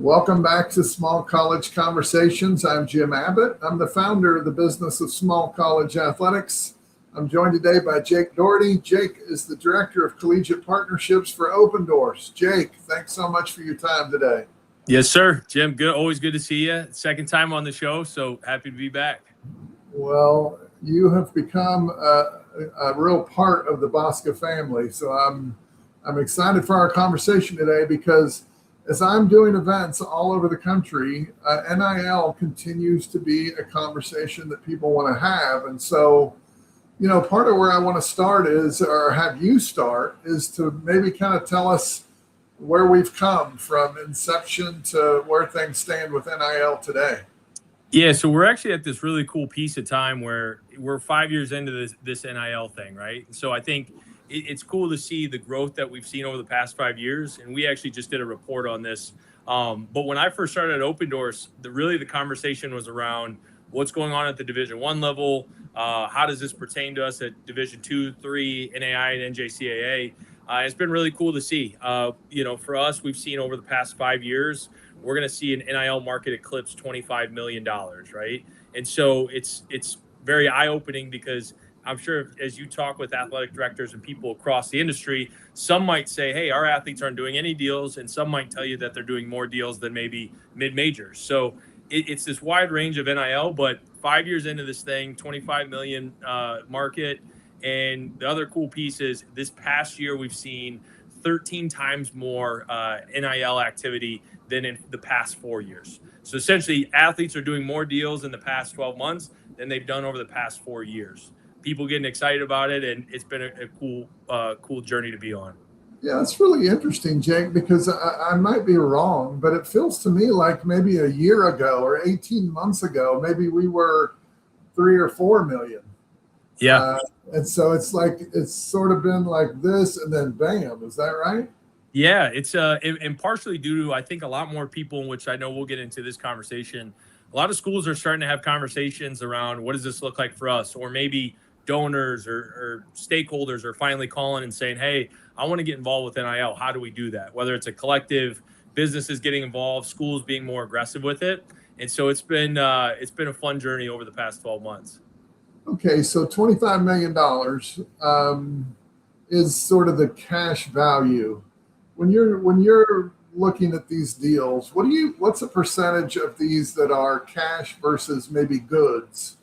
Welcome back to Small College Conversations. I'm Jim Abbott. I'm the founder of the business of small college athletics. I'm joined today by Jake Daugherty. Jake is the director of collegiate partnerships for Opendorse. Jake, thanks so much for your time today. Yes, sir. Jim, good. Always good to see you. Second time on the show, so happy to be back. Well, you have become a real part of the BOSCA family, so I'm excited for our conversation today because as I'm doing events all over the country, NIL continues to be a conversation that people want to have. And so, part of where I want to start is, or have you start, is to maybe kind of tell us where we've come from inception to where things stand with NIL today. Yeah, so we're actually at this really cool piece of time where we're 5 years into this NIL thing, right? And so I think it's cool to see the growth that we've seen over the past 5 years. And we actually just did a report on this. But when I first started at Opendorse, the conversation was around what's going on at the Division I level. How does this pertain to us at Division II, III, NAI, and NJCAA? It's been really cool to see. For us, we've seen over the past 5 years, we're going to see an NIL market eclipse $25 million, right? And so it's very eye-opening because I'm sure as you talk with athletic directors and people across the industry, some might say, hey, our athletes aren't doing any deals, and some might tell you that they're doing more deals than maybe mid-majors. So it's this wide range of NIL, but 5 years into this thing, 25 million market. And the other cool piece is this past year, we've seen 13 times more NIL activity than in the past 4 years. So essentially, athletes are doing more deals in the past 12 months than they've done over the past 4 years. People getting excited about it, and it's been a cool journey to be on. Yeah, it's really interesting, Jake, because I might be wrong, but it feels to me like maybe a year ago or 18 months ago, maybe we were 3 or 4 million. Yeah. And so it's like it's sort of been like this and then bam. Is that right? Yeah, it's and partially due to, I think, a lot more people, in which I know we'll get into this conversation. A lot of schools are starting to have conversations around what does this look like for us, or maybe donors or stakeholders are finally calling and saying, hey, I want to get involved with NIL. How do we do that? Whether it's a collective, businesses getting involved, schools being more aggressive with it. And so it's been a fun journey over the past 12 months. Okay, so $25 million is sort of the cash value. When you're looking at these deals, what's a percentage of these that are cash versus maybe goods?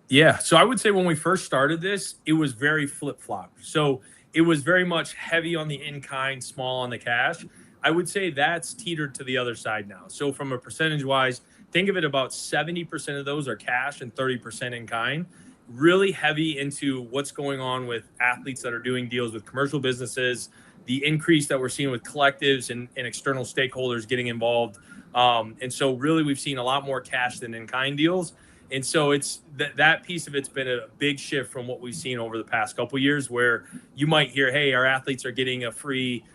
Yeah, so I would say when we first started this, it was very flip-flop. So it was very much heavy on the in-kind, small on the cash. I would say that's teetered to the other side now. So from a percentage-wise, think of it about 70% of those are cash and 30% in kind. Really heavy into what's going on with athletes that are doing deals with commercial businesses, the increase that we're seeing with collectives and external stakeholders getting involved. And so really we've seen a lot more cash than in kind deals. And so it's that piece of it's been a big shift from what we've seen over the past couple of years, where you might hear, hey, our athletes are getting a free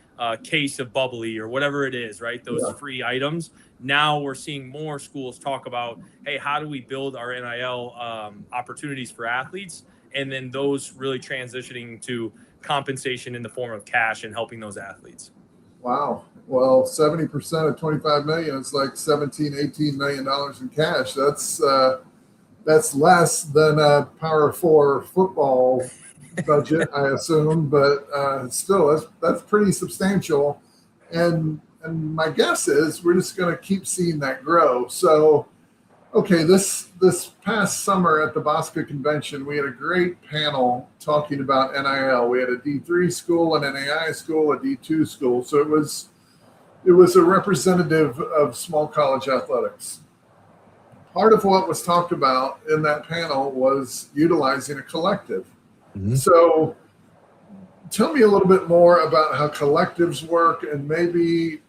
case of bubbly or whatever it is, right? Those free items. Now we're seeing more schools talk about, hey, how do we build our NIL opportunities for athletes? And then those really transitioning to compensation in the form of cash and helping those athletes. Wow. Well, 70% of 25 million is like $17-18 million in cash. That's less than a Power 4 football budget, I assume, but still, that's pretty substantial. And my guess is we're just going to keep seeing that grow. So, okay, this past summer at the BOSCA convention, we had a great panel talking about NIL. We had a D3 school, an NAI school, a D2 school. So it was a representative of small college athletics. Part of what was talked about in that panel was utilizing a collective. Mm-hmm. So tell me a little bit more about how collectives work, and maybe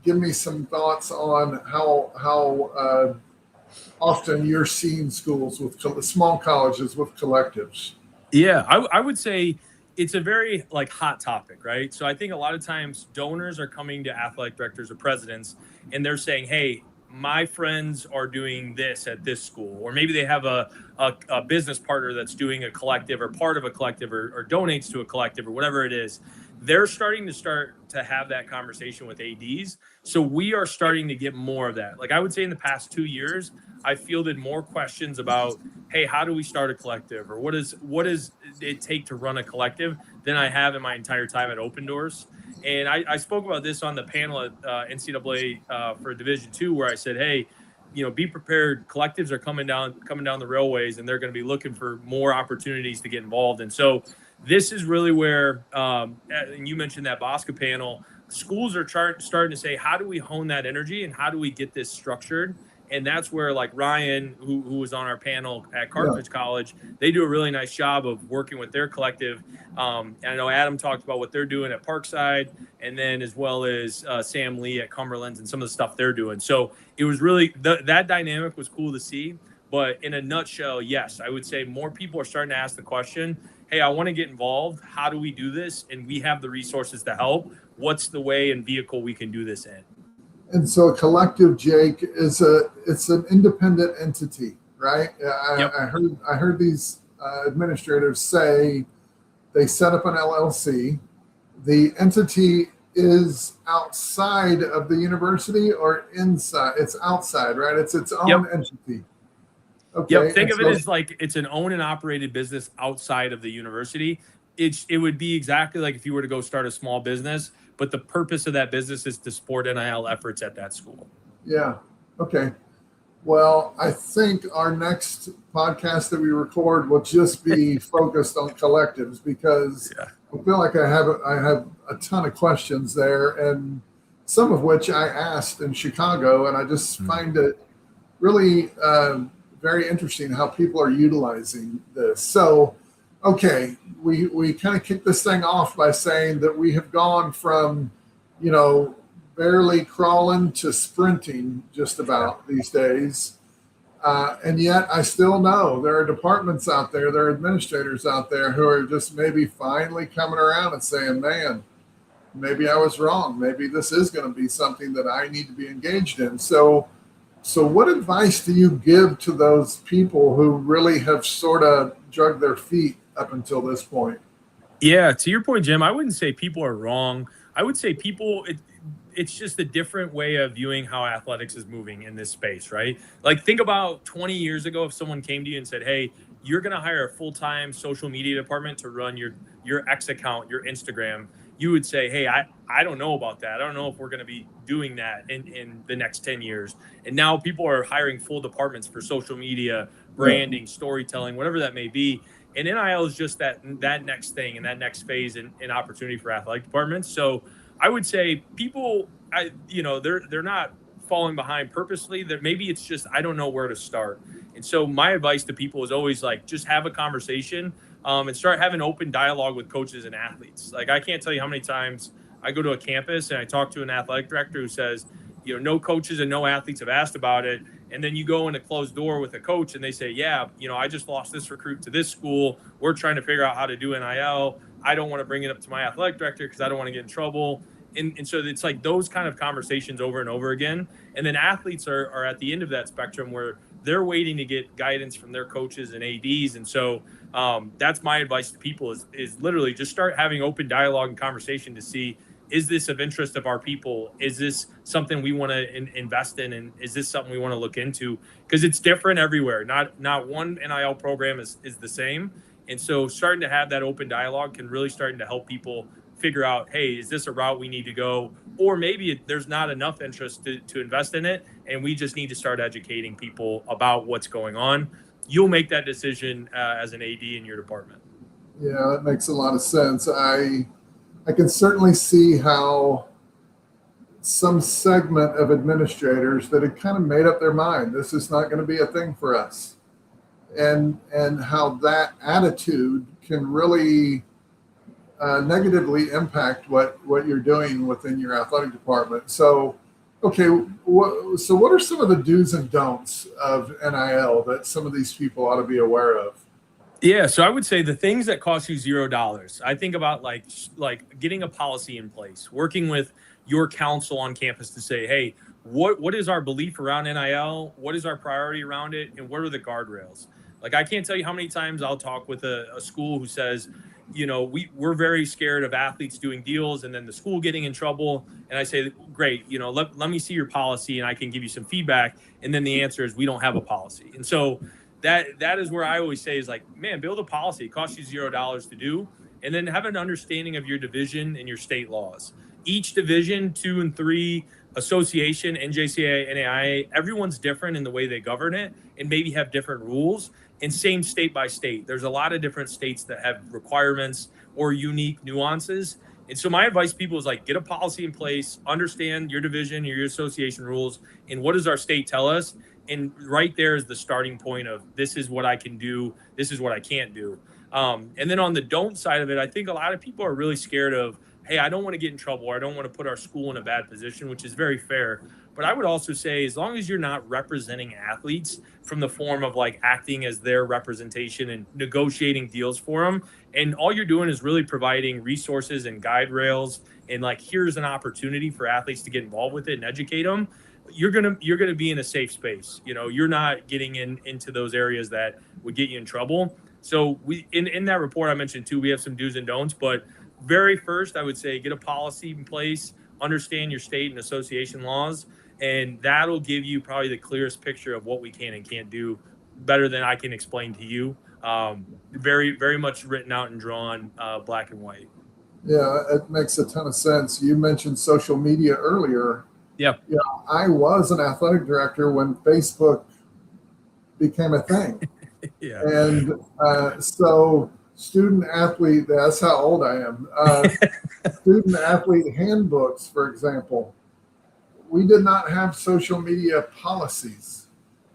give me some thoughts on how often you're seeing schools with small colleges with collectives. Yeah, I would say it's a very hot topic, right? So I think a lot of times donors are coming to athletic directors or presidents and they're saying, hey, my friends are doing this at this school, or maybe they have a business partner that's doing a collective or part of a collective or donates to a collective or whatever it is. They're starting to have that conversation with ADs. So we are starting to get more of that. Like I would say in the past 2 years, I fielded more questions about, hey, how do we start a collective, or what does it take to run a collective than I have in my entire time at Opendorse. And I spoke about this on the panel at NCAA for Division II, where I said, hey, be prepared. Collectives are coming down the railways, and they're going to be looking for more opportunities to get involved. And so this is really where, and you mentioned that BOSCA panel, schools are starting to say, how do we hone that energy and how do we get this structured? And that's where, like Ryan, who was on our panel at Carthage College, they do a really nice job of working with their collective. And I know Adam talked about what they're doing at Parkside, and then as well as Sam Lee at Cumberland's and some of the stuff they're doing. So it was really that dynamic was cool to see. But in a nutshell, yes, I would say more people are starting to ask the question, hey, I want to get involved. How do we do this? And we have the resources to help. What's the way and vehicle we can do this in? And so a collective, Jake, it's an independent entity, right? Yep. I heard these administrators say they set up an LLC. The entity is outside of the university or inside? It's outside, right? It's its own entity. Okay. Yep. Think of it as like it's an owned and operated business outside of the university. It would be exactly like if you were to go start a small business, but the purpose of that business is to support NIL efforts at that school. Yeah. Okay. Well, I think our next podcast that we record will just be focused on collectives, because I feel like I have a ton of questions there, and some of which I asked in Chicago, and I just find it really very interesting how people are utilizing this. So, okay, we kind of kicked this thing off by saying that we have gone from, barely crawling to sprinting just about these days. And yet I still know there are departments out there, there are administrators out there who are just maybe finally coming around and saying, man, maybe I was wrong. Maybe this is going to be something that I need to be engaged in. So what advice do you give to those people who really have sort of dragged their feet up until this point? Yeah, to your point, Jim, I wouldn't say people are wrong. I would say it's just a different way of viewing how athletics is moving in this space, right? Like think about 20 years ago, if someone came to you and said, hey, you're going to hire a full-time social media department to run your X account, your Instagram, you would say, hey, I don't know about that. I don't know if we're going to be doing that in the next 10 years. And now people are hiring full departments for social media, branding, storytelling, whatever that may be. And NIL is just that next thing and that next phase and opportunity for athletic departments. So I would say people, they're not falling behind purposely. That maybe it's just I don't know where to start. And so my advice to people is always like just have a conversation and start having open dialogue with coaches and athletes. Like I can't tell you how many times I go to a campus and I talk to an athletic director who says, no coaches and no athletes have asked about it. And then you go in a closed door with a coach and they say, I just lost this recruit to this school. We're trying to figure out how to do NIL. I don't want to bring it up to my athletic director because I don't want to get in trouble. And so it's like those kind of conversations over and over again. And then athletes are at the end of that spectrum where they're waiting to get guidance from their coaches and ADs. And so that's my advice to people is literally just start having open dialogue and conversation to see, is this of interest of our people? Is this something we want to invest in? And is this something we want to look into? Because it's different everywhere. Not one NIL program is the same. And so starting to have that open dialogue can really starting to help people figure out, hey, is this a route we need to go? Or maybe there's not enough interest to invest in it, and we just need to start educating people about what's going on. You'll make that decision as an AD in your department. Yeah, that makes a lot of sense. I can certainly see how some segment of administrators that had kind of made up their mind, this is not going to be a thing for us. And how that attitude can really negatively impact what you're doing within your athletic department. So, okay, so what are some of the do's and don'ts of NIL that some of these people ought to be aware of? Yeah, so I would say the things that cost you $0. I think about like getting a policy in place, working with your council on campus to say, hey, what is our belief around NIL? What is our priority around it? And what are the guardrails? Like, I can't tell you how many times I'll talk with a school who says, we're very scared of athletes doing deals and then the school getting in trouble. And I say, great, let me see your policy and I can give you some feedback. And then the answer is we don't have a policy. And so that is where I always say is like, man, build a policy. It costs you $0 to do. And then have an understanding of your division and your state laws. Each division, 2 and 3, association, NJCAA, NAIA, everyone's different in the way they govern it and maybe have different rules. And same state by state. There's a lot of different states that have requirements or unique nuances. And so my advice to people is like, get a policy in place, understand your division, your association rules, and what does our state tell us? And right there is the starting point of this is what I can do, this is what I can't do. And then on the don't side of it, I think a lot of people are really scared of, hey, I don't want to get in trouble, or I don't want to put our school in a bad position, which is very fair. But I would also say, as long as you're not representing athletes from the form of like acting as their representation and negotiating deals for them, and all you're doing is really providing resources and guide rails, and like, here's an opportunity for athletes to get involved with it and educate them, you're gonna be in a safe space. You're not getting into those areas that would get you in trouble. So we in that report I mentioned too, we have some do's and don'ts, but very first, I would say get a policy in place, understand your state and association laws, and that'll give you probably the clearest picture of what we can and can't do better than I can explain to you. Very, very much written out and drawn, black and white. Yeah, it makes a ton of sense. You mentioned social media earlier. Yeah. Yeah, I was an athletic director when Facebook became a thing. Yeah. And so student athlete, that's how old I am. Student athlete handbooks, for example, we did not have social media policies.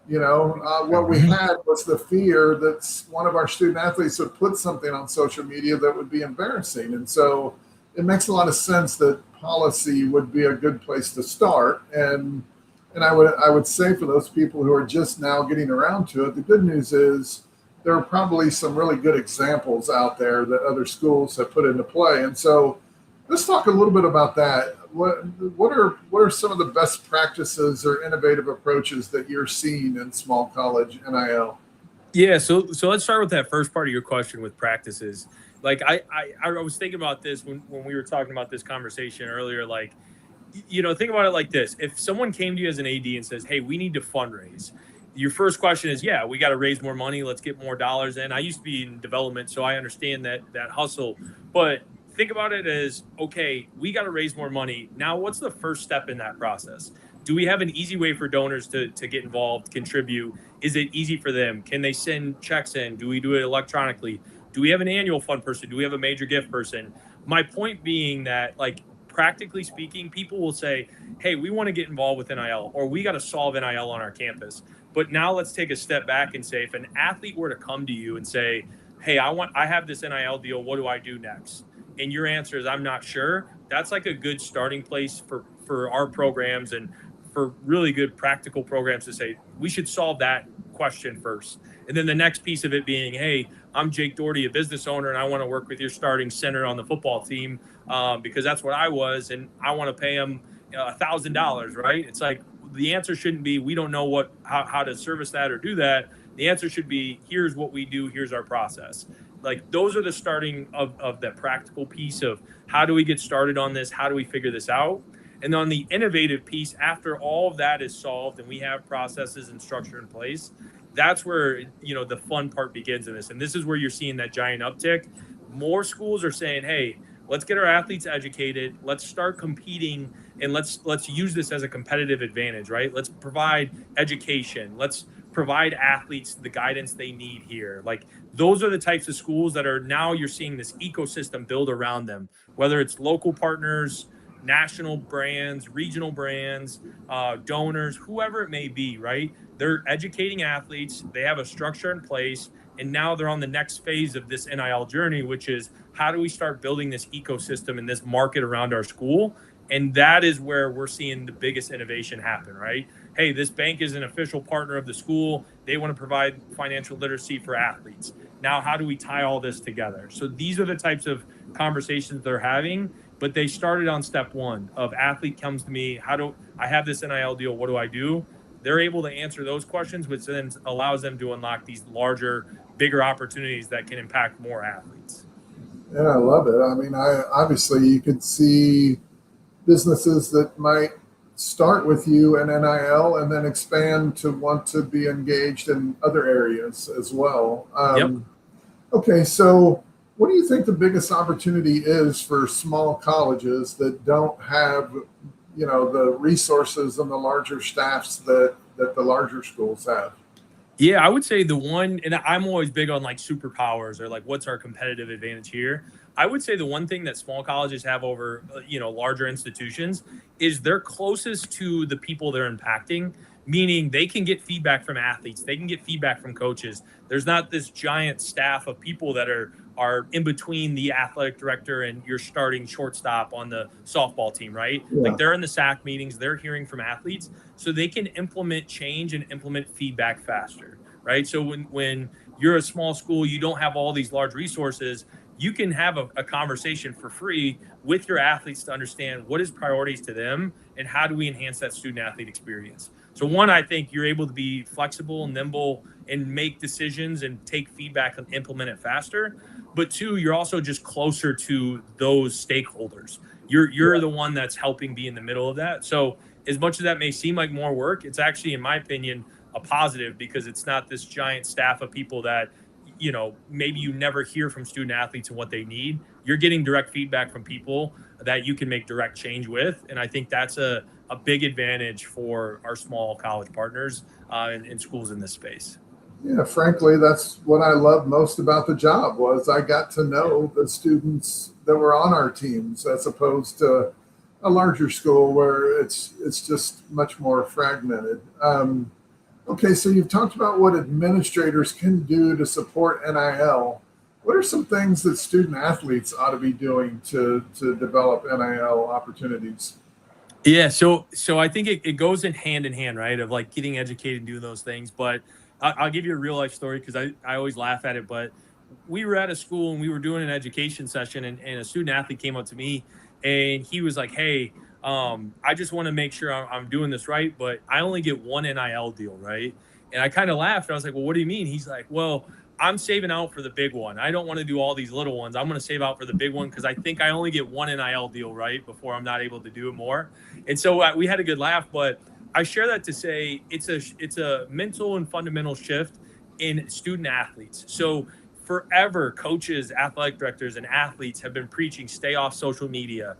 What we had was the fear that one of our student athletes would put something on social media that would be embarrassing. And so it makes a lot of sense that policy would be a good place to start. And I would say for those people who are just now getting around to it, the good news is there are probably some really good examples out there that other schools have put into play. And so let's talk a little bit about that. What are some of the best practices or innovative approaches that you're seeing in small college NIL? Yeah, so let's start with that first part of your question with practices. Like I was thinking about this when we were talking about this conversation earlier. Like, think about it like this. If someone came to you as an AD and says, hey, we need to fundraise, your first question is, yeah, we got to raise more money. Let's get more dollars in. I used to be in development, so I understand that hustle. But think about it as, okay, we got to raise more money. Now, what's the first step in that process? Do we have an easy way for donors to get involved, contribute? Is it easy for them? Can they send checks in? Do we do it electronically? Do we have an annual fund person? Do we have a major gift person? My point being that, like, practically speaking, people will say, hey, we want to get involved with NIL, or we got to solve NIL on our campus. But now let's take a step back and say, if an athlete were to come to you and say, hey, I have this NIL deal, what do I do next? And your answer is, I'm not sure. That's like a good starting place for our programs and for really good practical programs to say, we should solve that question first. And then the next piece of it being, hey, I'm Jake Daugherty, a business owner, and I want to work with your starting center on the football team because that's what I was, and I want to pay him $1,000, right? It's like, the answer shouldn't be, we don't know how to service that or do that. The answer should be, here's what we do, here's our process. Like, those are the starting of that practical piece of how do we get started on this? How do we figure this out? And on the innovative piece, after all of that is solved and we have processes and structure in place, that's where, the fun part begins in this. And this is where you're seeing that giant uptick. More schools are saying, hey, let's get our athletes educated. Let's start competing, and let's use this as a competitive advantage, right? Let's provide education. Let's provide athletes the guidance they need here. Like, those are the types of schools that are now you're seeing this ecosystem build around them, whether it's local partners, national brands, regional brands, donors, whoever it may be, right? They're educating athletes. They have a structure in place. And now they're on the next phase of this NIL journey, which is how do we start building this ecosystem and this market around our school? And that is where we're seeing the biggest innovation happen, right? Hey, this bank is an official partner of the school. They want to provide financial literacy for athletes. Now, how do we tie all this together? So these are the types of conversations they're having. but they started on step one of athlete comes to me. How do I have this NIL deal? What do I do? They're able to answer those questions, which then allows them to unlock these larger, bigger opportunities that can impact more athletes. Yeah, I love it. I mean, obviously you could see businesses that might start with you in NIL and then expand to want to be engaged in other areas as well. Yep. Okay, so what do you think the biggest opportunity is for small colleges that don't have, the resources and the larger staffs that the larger schools have? Yeah, I would say the one, and I'm always big on like superpowers or like what's our competitive advantage here. I would say the one thing that small colleges have over, larger institutions is they're closest to the people they're impacting, meaning they can get feedback from athletes, they can get feedback from coaches. There's not this giant staff of people that are in between the athletic director and your starting shortstop on the softball team, right? Yeah. Like they're in the SAC meetings, they're hearing from athletes, so they can implement change and implement feedback faster, right? So when you're a small school, you don't have all these large resources, you can have a conversation for free with your athletes to understand what is priorities to them and how do we enhance that student athlete experience. So one, I think you're able to be flexible, nimble, and make decisions and take feedback and implement it faster. But two, you're also just closer to those stakeholders. You're the one that's helping be in the middle of that. So as much as that may seem like more work, it's actually, in my opinion, a positive because it's not this giant staff of people that, maybe you never hear from student athletes and what they need. You're getting direct feedback from people that you can make direct change with. And I think that's a big advantage for our small college partners and schools in this space. Yeah, frankly, that's what I love most about the job was I got to know the students that were on our teams as opposed to a larger school where it's just much more fragmented. Okay, so you've talked about what administrators can do to support NIL. What are some things that student athletes ought to be doing to develop NIL opportunities? Yeah, so I think it goes in hand, right? Of like getting educated and doing those things. But I'll give you a real life story because I always laugh at it. But we were at a school and we were doing an education session, and a student athlete came up to me and he was like, "Hey, I just want to make sure I'm doing this right, but I only get one NIL deal, right?" And I kind of laughed. I was like, "Well, what do you mean?" He's like, "Well, I'm saving out for the big one. I don't want to do all these little ones. I'm going to save out for the big one because I think I only get one NIL deal, right, before I'm not able to do it more." And so we had a good laugh, but I share that to say it's a mental and fundamental shift in student athletes. So forever, coaches, athletic directors, and athletes have been preaching stay off social media.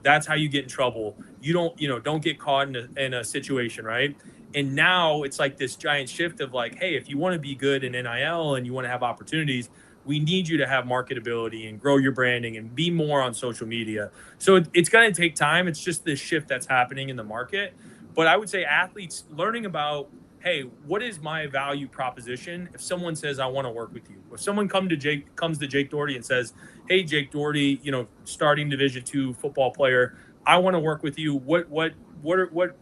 That's how you get in trouble. You don't get caught in a situation, right? And now it's like this giant shift of like, hey, if you want to be good in NIL and you want to have opportunities, we need you to have marketability and grow your branding and be more on social media. So it's going to take time. It's just this shift that's happening in the market. But I would say athletes learning about, hey, what is my value proposition? If someone says, I want to work with you, if someone comes to Jake Daugherty and says, hey, Jake Daugherty, starting Division II football player, I want to work with you. What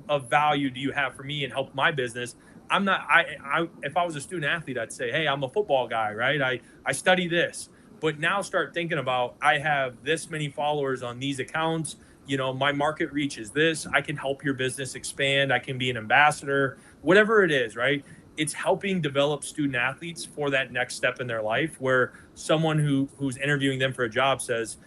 of value do you have for me and help my business? If I was a student athlete, I'd say, hey, I'm a football guy, right? I study this, but now start thinking about, I have this many followers on these accounts. My market reach is this. I can help your business expand. I can be an ambassador, whatever it is, right? It's helping develop student athletes for that next step in their life where someone who's interviewing them for a job says,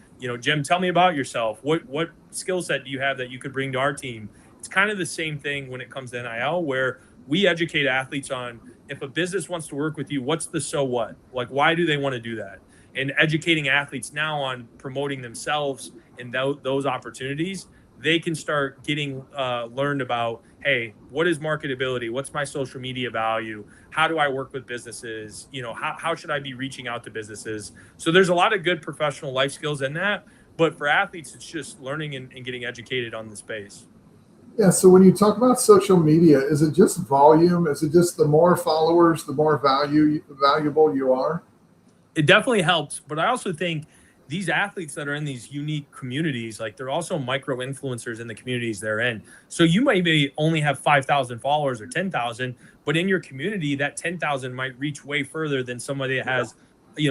Jim, tell me about yourself. What skill set do you have that you could bring to our team? It's kind of the same thing when it comes to NIL, where we educate athletes on if a business wants to work with you, what's the so what? Like, why do they want to do that? And educating athletes now on promoting themselves in those opportunities, they can start getting learned about, hey, what is marketability? What's my social media value? How do I work with businesses? How should I be reaching out to businesses? So there's a lot of good professional life skills in that. But for athletes, it's just learning and getting educated on the space. Yeah, so when you talk about social media, is it just volume? Is it just the more followers, the more valuable you are? It definitely helps. But I also think these athletes that are in these unique communities, like they're also micro influencers in the communities they're in. So you maybe only have 5,000 followers or 10,000, but in your community, that 10,000 might reach way further than somebody that has,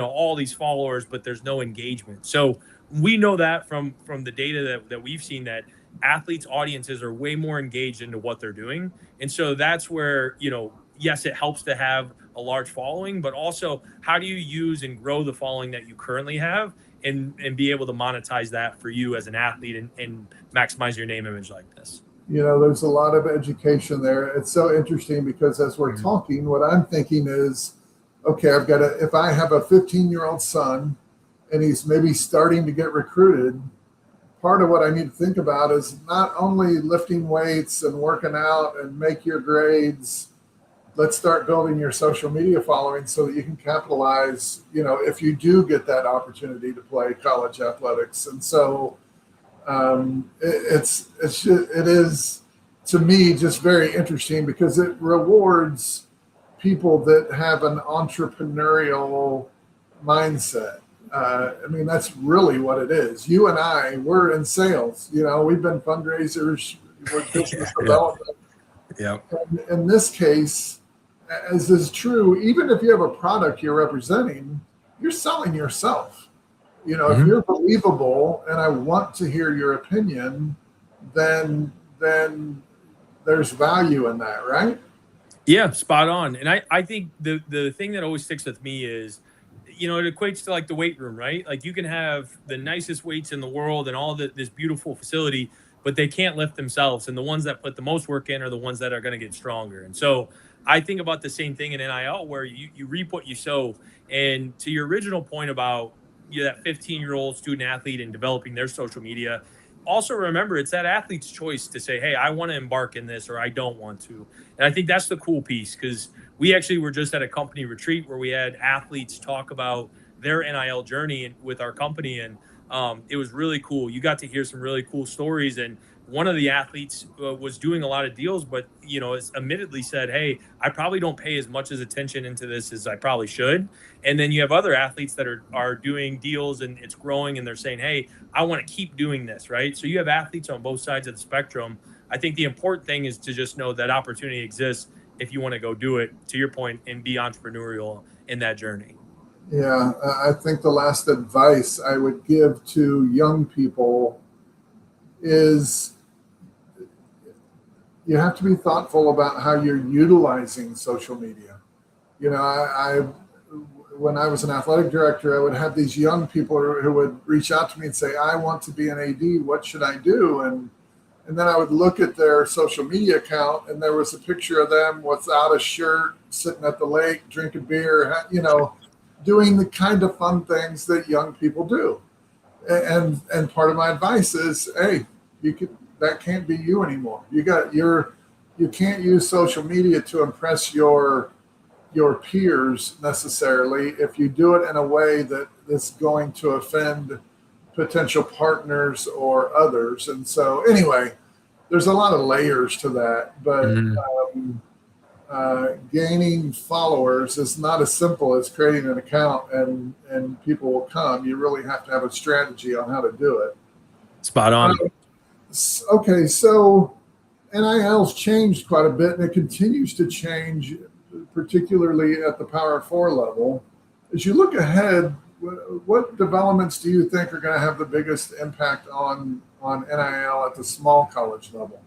all these followers, but there's no engagement. So we know that from the data that we've seen, that athletes' audiences are way more engaged into what they're doing. And so that's where, yes, it helps to have a large following, but also how do you use and grow the following that you currently have, and be able to monetize that for you as an athlete, and maximize your name image like this. There's a lot of education there. It's so interesting because as we're talking, what I'm thinking is, okay, if I have a 15-year-old son and he's maybe starting to get recruited, part of what I need to think about is not only lifting weights and working out and make your grades. Let's start building your social media following so that you can capitalize, if you do get that opportunity to play college athletics. And so it is, to me, just very interesting because it rewards people that have an entrepreneurial mindset. That's really what it is. You and I, we're in sales. We've been fundraisers, we're business development. Yeah. In this case, as is true, even if you have a product you're representing, you're selling yourself. If you're believable and I want to hear your opinion, then there's value in that, right? Yeah, spot on. And I think the thing that always sticks with me is, it equates to like the weight room, right? Like you can have the nicest weights in the world and all this beautiful facility, but they can't lift themselves. And the ones that put the most work in are the ones that are going to get stronger. And so I think about the same thing in NIL, where you reap what you sow. And to your original point about that 15-year-old student athlete and developing their social media, also remember it's that athlete's choice to say, hey, I want to embark in this or I don't want to. And I think that's the cool piece, because we actually were just at a company retreat where we had athletes talk about their NIL journey with our company. And it was really cool. You got to hear some really cool stories. And one of the athletes was doing a lot of deals, but, admittedly said, hey, I probably don't pay as much attention into this as I probably should. And then you have other athletes that are doing deals and it's growing and they're saying, hey, I want to keep doing this, right? So you have athletes on both sides of the spectrum. I think the important thing is to just know that opportunity exists if you want to go do it, to your point, and be entrepreneurial in that journey. Yeah, I think the last advice I would give to young people is you have to be thoughtful about how you're utilizing social media. When I was an athletic director, I would have these young people who would reach out to me and say, I want to be an AD, what should I do? And then I would look at their social media account and there was a picture of them without a shirt, sitting at the lake, drinking beer, doing the kind of fun things that young people do. And part of my advice is, hey, that can't be you anymore. You can't use social media to impress your peers necessarily if you do it in a way that is going to offend potential partners or others. And so anyway, there's a lot of layers to that, but gaining followers is not as simple as creating an account and people will come. You really have to have a strategy on how to do it. Spot on. Okay, so NIL's changed quite a bit and it continues to change, particularly at the Power 4 level. As you look ahead, what developments do you think are going to have the biggest impact on NIL at the small college level?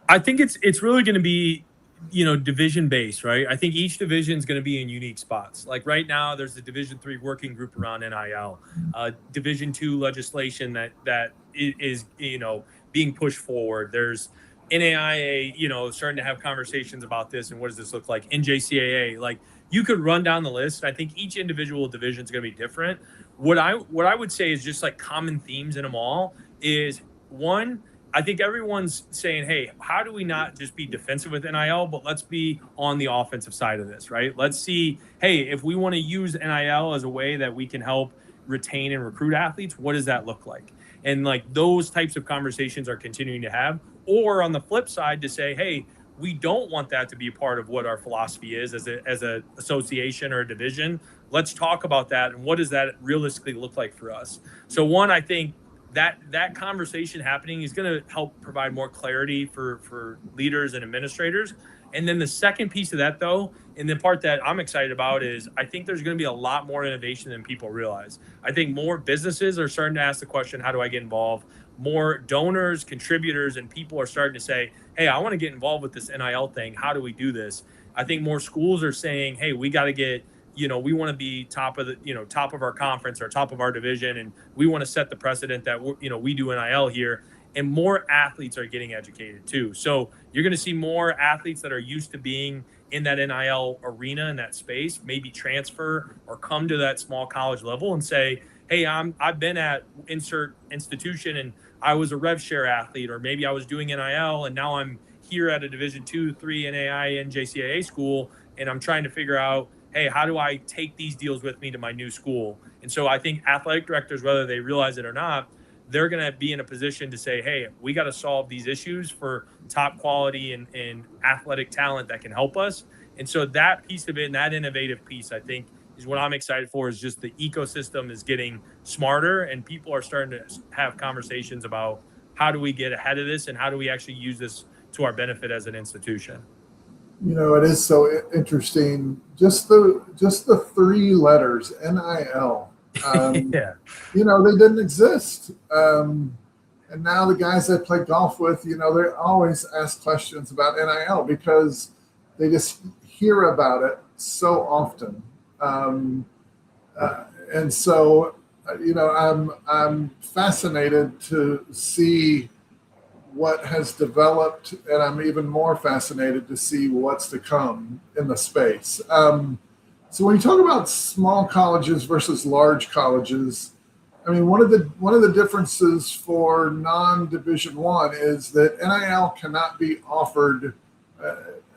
I think it's really going to be, division based, right? I think each division is going to be in unique spots. Like right now, there's the Division 3 working group around NIL, Division 2 legislation that is being pushed forward. There's NAIA, starting to have conversations about this and what does this look like? NJCAA, like you could run down the list. I think each individual division is going to be different. What I would say is just like common themes in them all is, one, I think everyone's saying, hey, how do we not just be defensive with NIL, but let's be on the offensive side of this, right? Let's see, hey, if we want to use NIL as a way that we can help retain and recruit athletes, what does that look like? And like those types of conversations are continuing to have. Or on the flip side, to say, hey, we don't want that to be a part of what our philosophy is as a association or a division. Let's talk about that. And what does that realistically look like for us? So one, I think that conversation happening is going to help provide more clarity for leaders and administrators. And then the second piece of that, though, and the part that I'm excited about is I think there's going to be a lot more innovation than people realize. I think more businesses are starting to ask the question, how do I get involved? More donors, contributors, and people are starting to say, hey, I want to get involved with this NIL thing. How do we do this? I think more schools are saying, hey, we got to get, we want to be top of top of our conference or top of our division. And we want to set the precedent that, we do NIL here. And more athletes are getting educated too. So you're going to see more athletes that are used to being in that NIL arena, in that space, maybe transfer or come to that small college level and say, hey, I've been at insert institution and I was a rev share athlete, or maybe I was doing NIL and now I'm here at a Division 2, 3 NAI and JCAA school, and I'm trying to figure out, hey, how do I take these deals with me to my new school? And so I think athletic directors, whether they realize it or not, they're going to be in a position to say, hey, we got to solve these issues for top quality and athletic talent that can help us. And so that piece of it and that innovative piece, I think, is what I'm excited for, is just the ecosystem is getting smarter and people are starting to have conversations about how do we get ahead of this and how do we actually use this to our benefit as an institution. It is so interesting. Just the three letters, NIL. Yeah. They didn't exist. And now the guys I play golf with, they always ask questions about NIL because they just hear about it so often. And so, I'm fascinated to see what has developed, and I'm even more fascinated to see what's to come in the space. So when you talk about small colleges versus large colleges, I mean, one of the differences for non-Division I is that NIL cannot be offered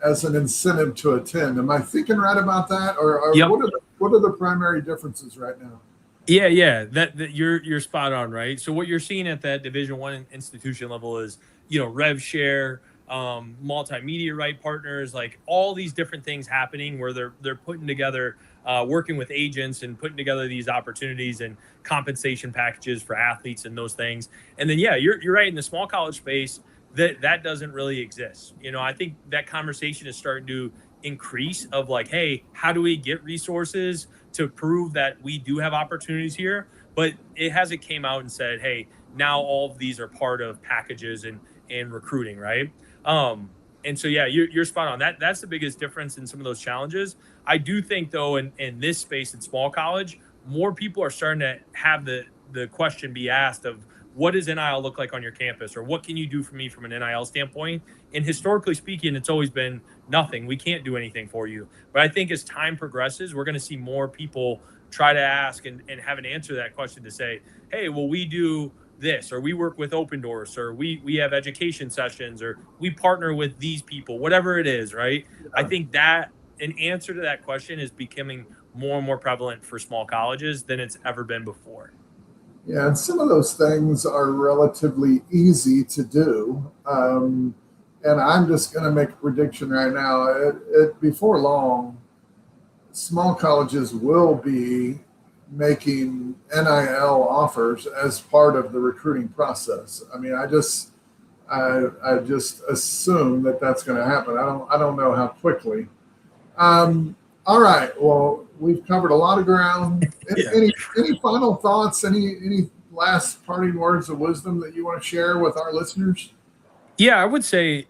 as an incentive to attend. Am I thinking right about that, or Yep. What are the primary differences right now? Yeah. That you're spot on, right? So what you're seeing at that Division I institution level is, rev share, multimedia right partners, like all these different things happening where they're putting together, working with agents and putting together these opportunities and compensation packages for athletes and those things. And then, yeah, you're right, in the small college space, that doesn't really exist. I think that conversation is starting to increase of like, hey, how do we get resources to prove that we do have opportunities here? But it hasn't came out and said, hey, now all of these are part of packages and recruiting, right? And so, yeah, you're spot on. That's the biggest difference in some of those challenges. I do think, though, in this space in small college, more people are starting to have the question be asked of, what does NIL look like on your campus, or what can you do for me from an NIL standpoint? And historically speaking, it's always been nothing. We can't do anything for you. But I think as time progresses, we're going to see more people try to ask and have an answer to that question to say, hey, well, we do this, or we work with Opendorse, or we have education sessions, or we partner with these people, whatever it is, right? Yeah. I think that an answer to that question is becoming more and more prevalent for small colleges than it's ever been before. Yeah, and some of those things are relatively easy to do. And I'm just going to make a prediction right now. Before long, small colleges will be making NIL offers as part of the recruiting process. I mean, I just assume that that's going to happen. I don't know how quickly. All right. Well, we've covered a lot of ground. Yeah. Any final thoughts? Any last parting words of wisdom that you want to share with our listeners? Yeah, I would say,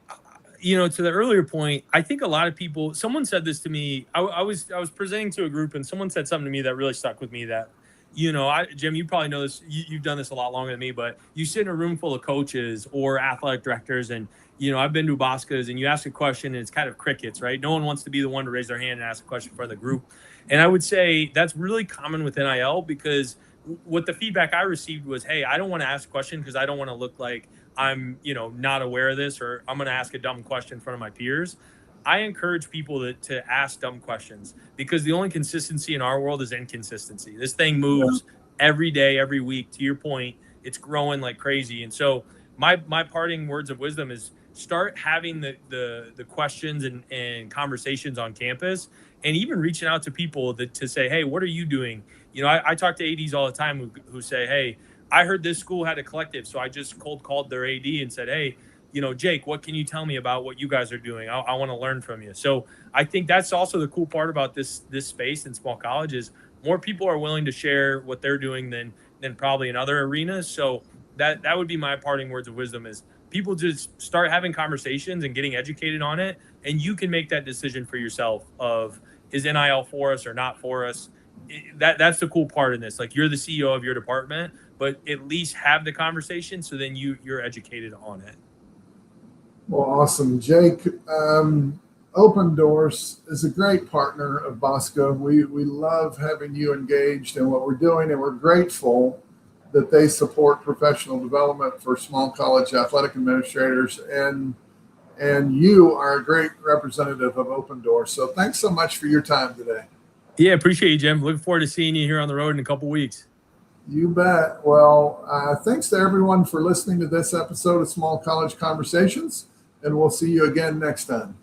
to the earlier point, I think a lot of people. Someone said this to me. I was presenting to a group, and someone said something to me that really stuck with me. That, Jim, you probably know this. You've done this a lot longer than me, but you sit in a room full of coaches or athletic directors, and I've been to BOSCAs, and you ask a question, and it's kind of crickets, right? No one wants to be the one to raise their hand and ask a question for the group. And I would say that's really common with NIL, because what the feedback I received was, hey, I don't want to ask a question because I don't want to look like I'm, not aware of this, or I'm going to ask a dumb question in front of my peers. I encourage people to ask dumb questions, because the only consistency in our world is inconsistency. This thing moves every day, every week. To your point, it's growing like crazy. And so my parting words of wisdom is start having the questions and conversations on campus, and even reaching out to people to say, hey, what are you doing? I talk to ADs all the time who say, hey, I heard this school had a collective, so I just cold called their AD and said, hey, Jake, what can you tell me about what you guys are doing? I want to learn from you. So I think that's also the cool part about this space in small colleges. More people are willing to share what they're doing than probably in other arenas. So that would be my parting words of wisdom is people just start having conversations and getting educated on it. And you can make that decision for yourself of, is NIL for us or not for us? That's the cool part in this. Like, you're the CEO of your department, but at least have the conversation so then you're educated on it. Well, awesome. Jake, Opendorse is a great partner of BOSCA. We love having you engaged in what we're doing, and we're grateful that they support professional development for small college athletic administrators, and you are a great representative of Opendorse. So thanks so much for your time today. Yeah, appreciate you, Jim. Looking forward to seeing you here on the road in a couple weeks. You bet. Well, thanks to everyone for listening to this episode of Small College Conversations, and we'll see you again next time.